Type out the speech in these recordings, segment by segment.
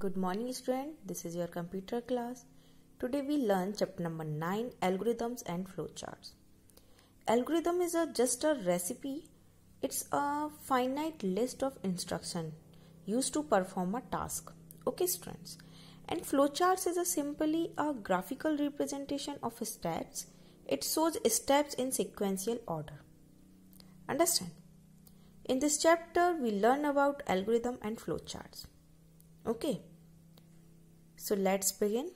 Good morning student, this is your computer class. Today we learn chapter number 9, algorithms and flowcharts. Algorithm is just a recipe. It's a finite list of instructions used to perform a task. Okay students. And flowcharts is simply a graphical representation of steps. It shows steps in sequential order. Understand? In this chapter we learn about algorithm and flowcharts. Okay. So let's begin.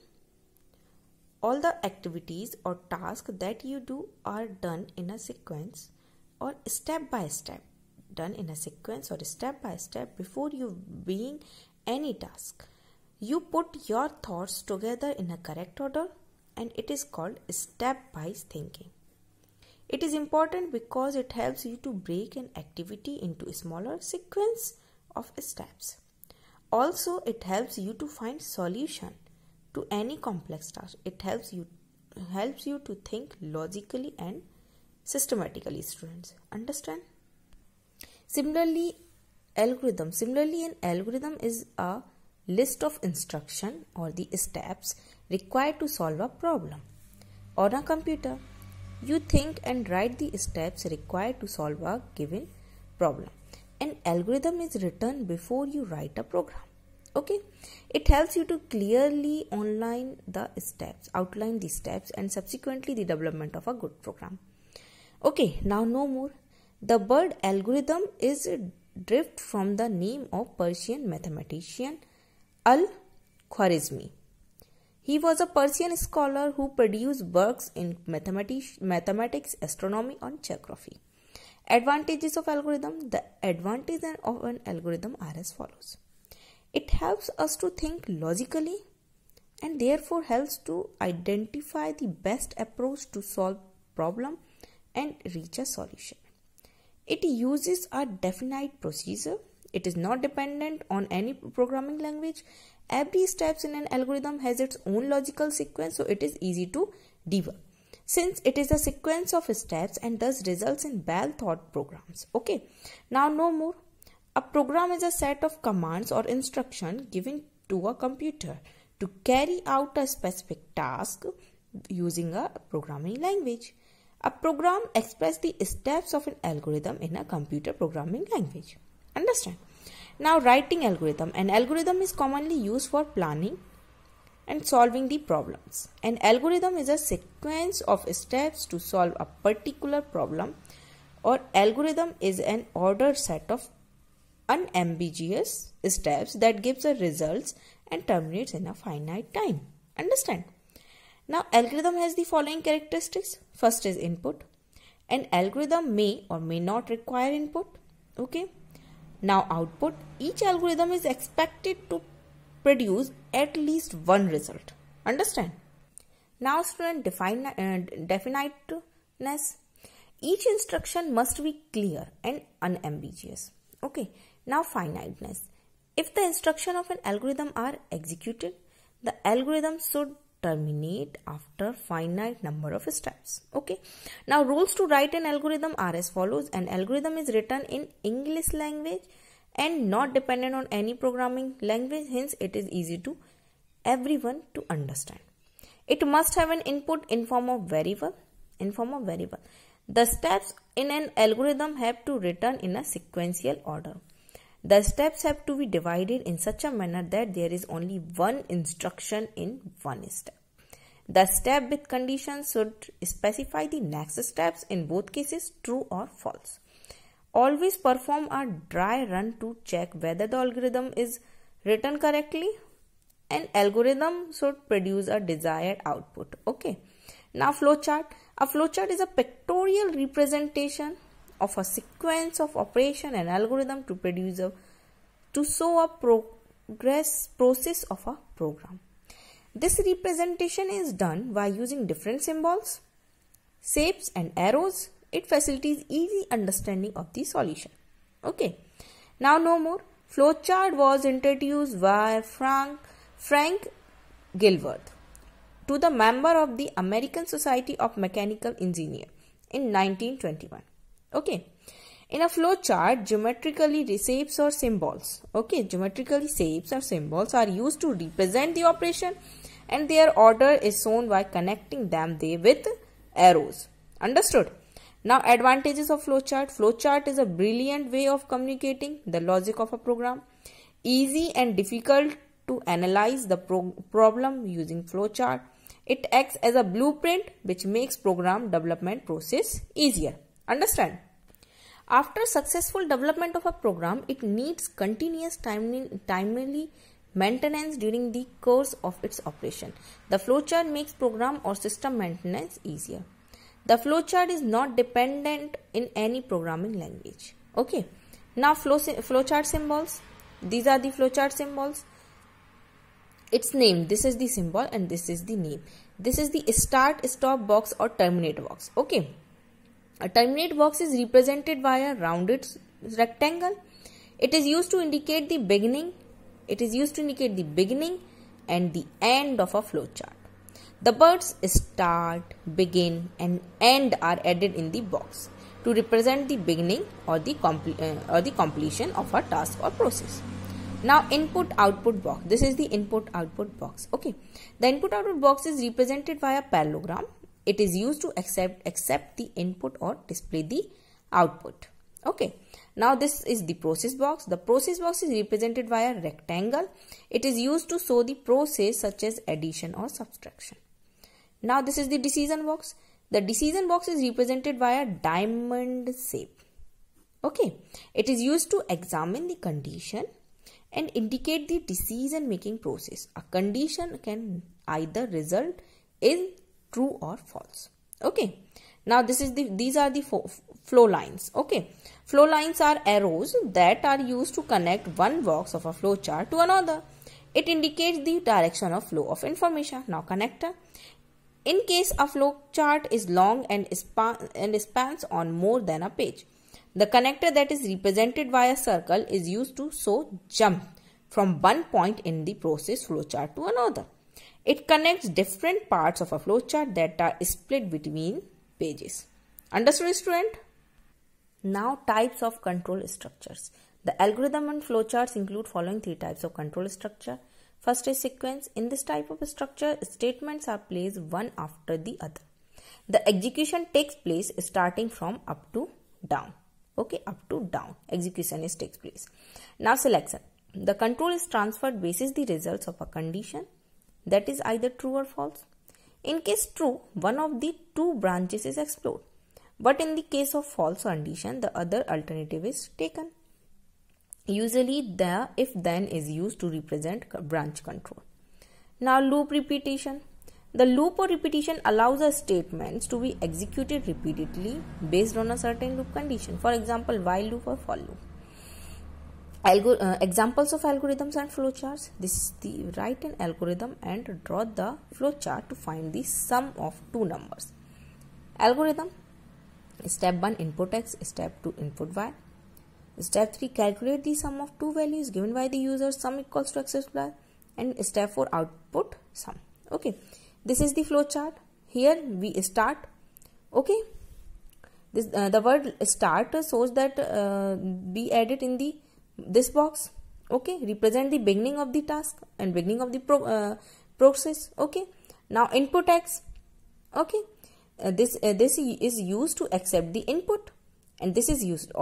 All the activities or tasks that you do are done in a sequence or step by step. Done in a sequence or step by step before you begin any task. You put your thoughts together in a correct order and it is called stepwise thinking. It is important because it helps you to break an activity into a smaller sequence of steps. Also, it helps you to find solution to any complex task. It helps you to think logically and systematically, students. Understand? Similarly, an algorithm is a list of instruction or the steps required to solve a problem. On a computer, you think and write the steps required to solve a given problem. An algorithm is written before you write a program. Okay, it helps you to clearly outline the steps and subsequently the development of a good program. Okay, now no more. The word algorithm is derived from the name of Persian mathematician Al-Khwarizmi. He was a Persian scholar who produced works in mathematics, astronomy and geography. Advantages of algorithm. The advantages of an algorithm are as follows. It helps us to think logically and therefore helps to identify the best approach to solve problem and reach a solution. It uses a definite procedure. It is not dependent on any programming language. Every step in an algorithm has its own logical sequence, so it is easy to debug. Since it is a sequence of steps and thus results in well thought programs. Okay, now no more. A program is a set of commands or instructions given to a computer to carry out a specific task using a programming language. A program expresses the steps of an algorithm in a computer programming language. Understand? Now, writing algorithm. An algorithm is commonly used for planning and solving the problems. An algorithm is a sequence of steps to solve a particular problem, or algorithm is an ordered set of unambiguous steps that gives a results and terminates in a finite time. Understand? Now, algorithm has the following characteristics. First is input. An algorithm may or may not require input. Okay. Now, output. Each algorithm is expected to produce at least one result. Understand? Now, student, definiteness. Each instruction must be clear and unambiguous. Okay. Now, finiteness. If the instruction of an algorithm are executed, the algorithm should terminate after finite number of steps. Okay. Now, rules to write an algorithm are as follows. An algorithm is written in English language and not dependent on any programming language. Hence, it is easy to everyone to understand. It must have an input in form of variable. The steps in an algorithm have to written in a sequential order. The steps have to be divided in such a manner that there is only one instruction in one step. The step with conditions should specify the next steps, in both cases true or false. Always perform a dry run to check whether the algorithm is written correctly. An algorithm should produce a desired output. Okay. Now, flowchart. A flowchart is a pictorial representation of a sequence of operation and algorithm to show a process of a program. This representation is done by using different symbols, shapes and arrows. It facilitates easy understanding of the solution. Okay. Now no more. Flowchart was introduced by Frank Gilworth to the member of the American Society of Mechanical Engineers in 1921. Okay. In a flow chart, geometrically shapes or symbols, okay, geometrically shapes or symbols are used to represent the operation, and their order is shown by connecting them with arrows. Understood? Now, advantages of flowchart. Flowchart is a brilliant way of communicating the logic of a program. Easy and difficult to analyze the problem using flowchart. It acts as a blueprint which makes program development process easier. Understand? After successful development of a program, it needs continuous timely maintenance during the course of its operation. The flowchart makes program or system maintenance easier. The flowchart is not dependent in any programming language. Okay. Now flowchart symbols. These are the flowchart symbols. Its name. This is the symbol and this is the name. This is the start, stop box or terminate box. Okay. A terminate box is represented by a rounded rectangle. It is used to indicate the beginning. It is used to indicate the beginning and the end of a flowchart. The words start, begin and end are added in the box to represent the beginning or the completion of a task or process. Now input output box. This is the input output box. Okay. The input output box is represented by a parallelogram. It is used to accept the input or display the output. Okay. Now this is the process box. The process box is represented by a rectangle. It is used to show the process such as addition or subtraction. Now this is the decision box. The decision box is represented by a diamond shape. Okay. It is used to examine the condition and indicate the decision making process. A condition can either result in true or false. Okay. Now these are the flow lines. Okay. Flow lines are arrows that are used to connect one box of a flow chart to another. It indicates the direction of flow of information. Now connector. In case a flow chart is long and spans on more than a page, the connector that is represented by a circle is used to show jump from one point in the process flowchart to another. It connects different parts of a flowchart that are split between pages. Understood, student? Now, types of control structures. The algorithm and flowcharts include following three types of control structure. First is sequence. In this type of structure, statements are placed one after the other. The execution takes place starting from up to down. Okay, up to down. Execution takes place. Now, selection. The control is transferred basis the results of a condition that is either true or false. In case true, one of the two branches is explored. But in the case of false condition, the other alternative is taken. Usually, the if then is used to represent branch control. Now, loop repetition. The loop or repetition allows a statements to be executed repeatedly based on a certain loop condition. For example, while loop or for loop. Examples of algorithms and flowcharts. This is the write an algorithm and draw the flowchart to find the sum of two numbers. Algorithm. Step 1 input x, step 2 input y. Step 3 calculate the sum of two values given by the user, sum equals to x plus y, and step 4 output sum. Okay, this is the flowchart. Here we start. Okay, this the word start shows that be added in this box. Okay, represent the beginning of the task and beginning of the process. Okay, now input x. Okay, this is used to accept the input, and this is used to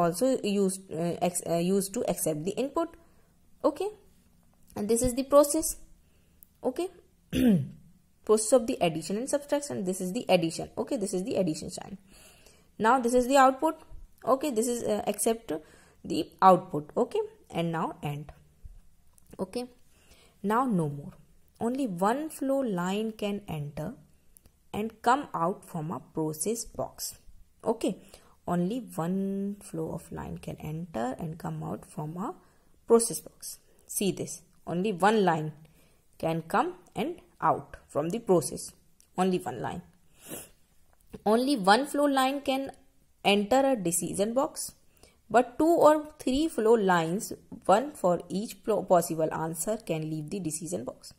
accept the input. Okay, and this is the process. Okay, process of the addition and subtraction. This is the addition. Okay, this is the addition sign. Now this is the output. Okay, this is accept the output. Okay, and now end. Okay, now no more. Only one flow line can enter and come out from a process box. Okay, only one flow of line can enter and come out from a process box. See this, only one line can come and out from the process. Only one line. Only one flow line can enter a decision box, but 2 or 3 flow lines, one for each possible answer, can leave the decision box.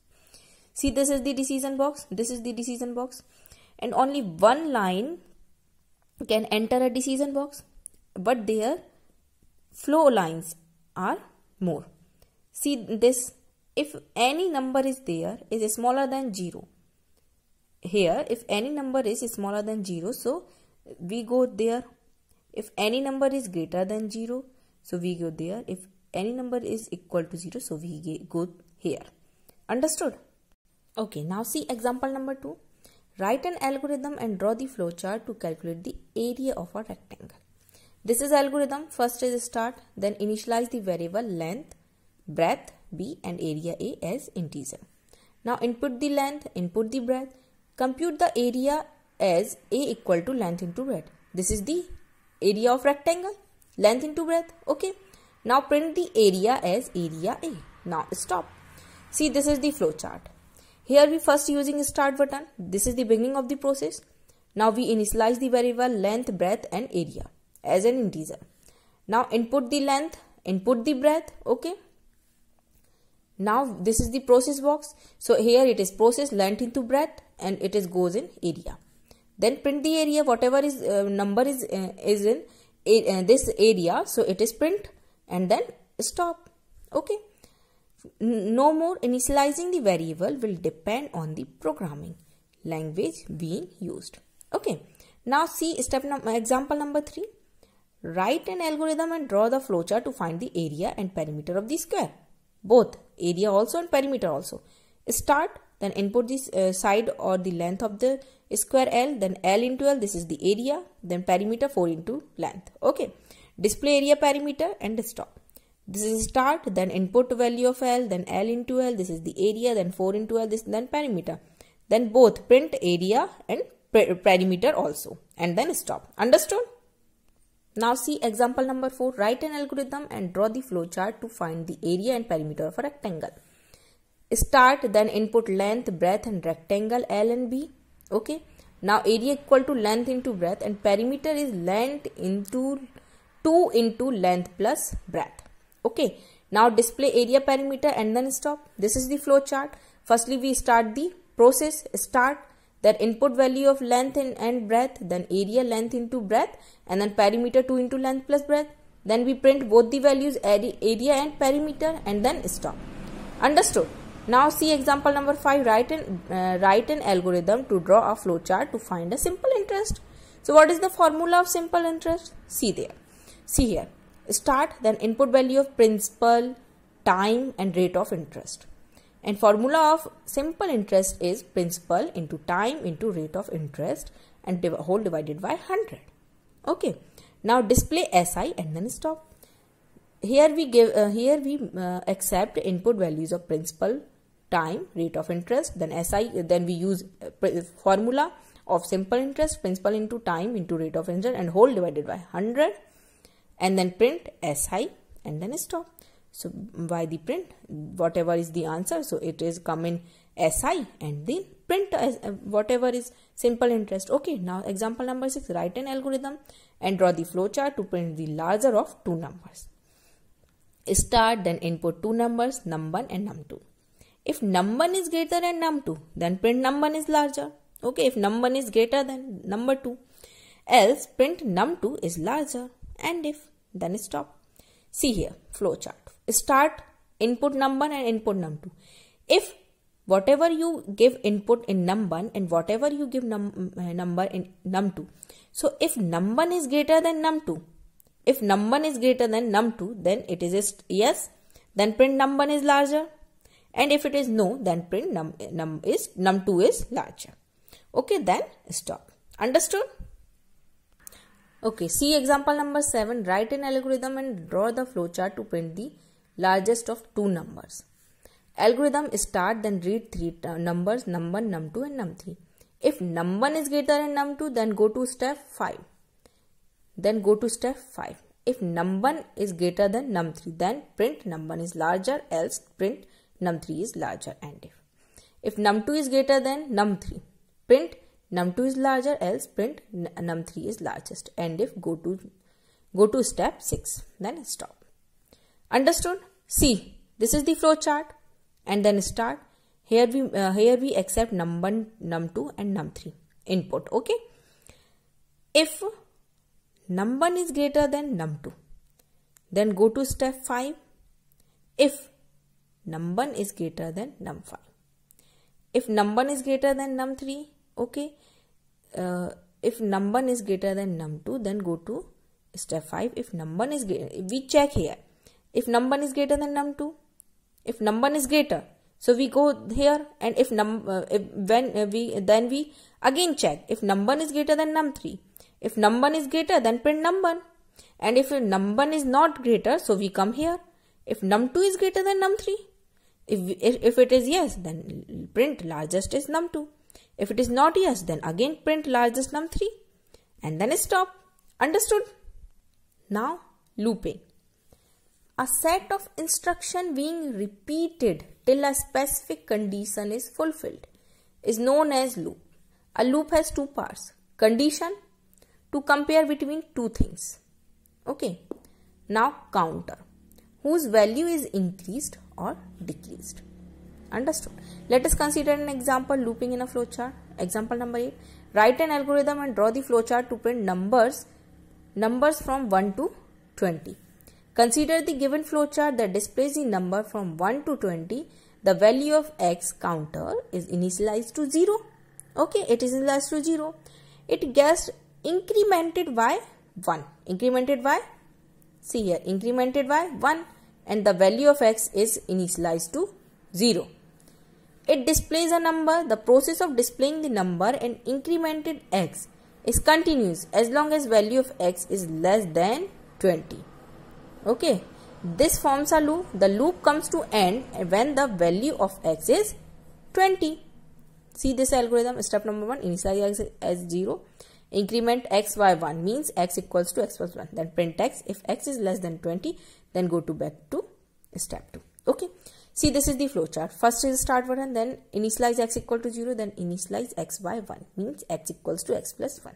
See, this is the decision box. This is the decision box. And only one line can enter a decision box, but there flow lines are more. See this, if any number is there is smaller than 0. Here if any number is smaller than 0, so we go there. If any number is greater than 0, so we go there. If any number is equal to 0, so we go here. Understood? Okay, now see example number 2. Write an algorithm and draw the flowchart to calculate the area of a rectangle. This is algorithm. First is start, then initialize the variable length, breadth b and area a as integer. Now input the length, input the breadth, compute the area as a equal to length into breadth. This is the area of rectangle, length into breadth. Okay. Now print the area as area a. Now stop. See, this is the flow chart. Here we first using start button. This is the beginning of the process. Now we initialize the variable length, breadth and area as an integer. Now input the length, input the breadth. Okay. Now this is the process box. So here it is process length into breadth and it is goes in area. Then print the area, whatever is number is in this area, so it is print and then stop. Okay. No more initializing the variable will depend on the programming language being used. Okay. Now see example number 3. Write an algorithm and draw the flowchart to find the area and perimeter of the square. Both area also and perimeter also. Start, then input this side or the length of the square L, then L into L, this is the area, then perimeter 4 into length. Okay. Display area perimeter and stop. This is start, then input value of L, then L into L, this is the area, then 4 into L, this then perimeter. Then both print area and perimeter also and then stop. Understood? Now see example number 4. Write an algorithm and draw the flowchart to find the area and perimeter of a rectangle. Start, then input length, breadth and rectangle L and B. Okay. Now area equal to length into breadth and perimeter is length into 2 into length plus breadth. Okay. Now display area perimeter and then stop. This is the flow chart. Firstly we start the process, start, then input value of length and breadth, then area length into breadth and then perimeter 2 into length plus breadth. Then we print both the values area and perimeter and then stop. Understood? Now see example number 5. Write an algorithm to draw a flowchart to find a simple interest. So what is the formula of simple interest? See there. See here. Start, then input value of principal, time and rate of interest. And formula of simple interest is principal into time into rate of interest and whole divided by 100. Okay. Now display SI and then stop. Here we accept input values of principal, time, rate of interest, then SI, then we use formula of simple interest, principal into time into rate of interest and whole divided by 100 and then print SI and then stop. So by the print, whatever is the answer, so it is come in SI and then print as whatever is simple interest. Okay, now example number 6. Write an algorithm and draw the flowchart to print the larger of two numbers. Start, then input two numbers, num1 and num2. If num1 is greater than num2, then print num1 is larger. Okay, if num1 is greater than number 2, else print num2 is larger. And if, then stop. See here, flowchart. Start, input num1 and input num2. If whatever you give input in num1 and whatever you give number in num2. So if num1 is greater than num2, if num1 is greater than num2, then it is yes, then print num1 is larger. And if it is no, then print num2 is larger. Okay, then stop. Understood? Okay, see example number 7. Write an algorithm and draw the flowchart to print the largest of two numbers. Algorithm start, then read three numbers, num1, num2 and num3. If num1 is greater than num2, then go to step 5. If num1 is greater than num3, then print num1 is larger, else print num3 is larger. And if num2 is greater than num3, print num2 is larger, else print num3 is largest. And if go to step 6, then stop. Understood? See, this is the flow chart and then start. Here we accept num1, num2 and num3 input. Okay. If num1 is greater than num2, Then go to step 5. If num1 is greater than num5. If num1 is greater than num3, okay. If num1 is greater than num2, then go to step 5. If num1 is greater, we check here. If num1 is greater than num2, if num1 is greater, so we go here, and if then we again check if num1 is greater than num3. If num1 is greater, then print num1, and if num1 is not greater, so we come here. If num2 is greater than num3, if it is yes, then print largest is num2. If it is not yes, then again print largest num3, and then stop. Understood? Now looping. A set of instruction being repeated till a specific condition is fulfilled is known as loop. A loop has two parts. Condition, to compare between two things. Okay. Now counter, whose value is increased or decreased. Understood? Let us consider an example looping in a flowchart. Example number 8. Write an algorithm and draw the flowchart to print numbers from 1 to 20. Consider the given flowchart that displays the number from 1 to 20. The value of x counter is initialized to 0. Okay, it is initialized to 0. It gets incremented by 1. Incremented by, see here, incremented by 1, and the value of x is initialized to 0. It displays a number. The process of displaying the number and incremented x is continuous as long as value of x is less than 20. Okay, this forms a loop. The loop comes to end when the value of x is 20. See this algorithm. Step number 1, initialize x as 0. Increment x by 1 means x equals to x plus 1. Then print x. If x is less than 20, then go to back to step 2. Okay. See, this is the flowchart. First is start button, then initialize x equal to 0, then initialize x by 1 means x equals to x plus 1.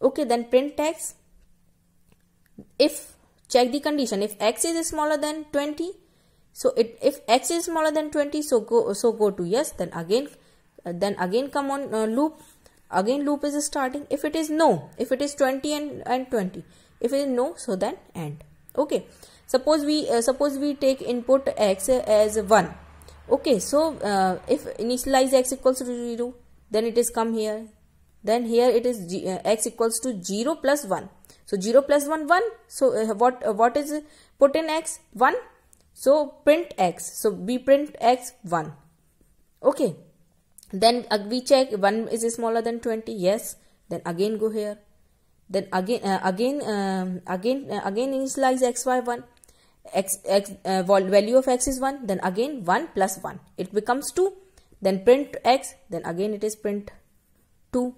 Okay, then print x. If check the condition, if x is smaller than 20, so if x is smaller than 20, so go to yes, then again come on loop. Again loop is starting. If it is no, if it is 20 and 20, if it is no, so then end. Okay, suppose we take input x as 1. Okay, so if initialize x equals to 0, then it is come here. Then here it is x equals to 0 plus 1. So 0 plus 1, 1. So what is put in x? 1. So print x. So we print x 1. Okay. Then we check 1 is smaller than 20. Yes. Then again go here. Then again initialize x by 1. Value of x is 1. Then again 1 plus 1. It becomes 2. Then print x. Then again it is print 2.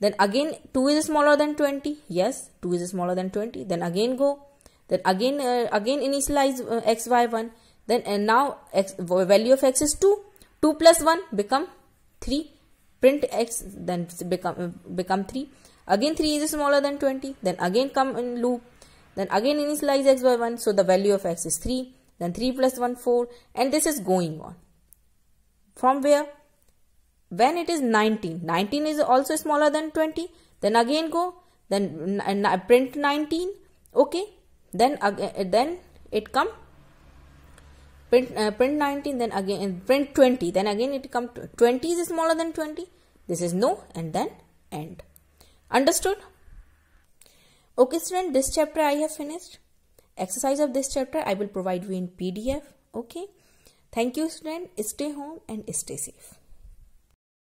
Then again 2 is smaller than 20. Yes, 2 is smaller than 20. Then again go. Then again initialize x by 1. Then now value of x is 2. 2 plus 1 become 3. Print x, then become 3. Again 3 is smaller than 20. Then again come in loop. Then again initialize x by 1. So the value of x is 3. Then 3 plus 1, 4. And this is going on. From where? When it is 19. 19 is also smaller than 20. Then again go. Then print 19. Okay. Then it come. Print 19. Then again print 20. Then again it come to 20 is smaller than 20. This is no, and then end. Understood? Okay, student, this chapter I have finished. Exercise of this chapter I will provide you in PDF. Okay. Thank you, student. Stay home and stay safe.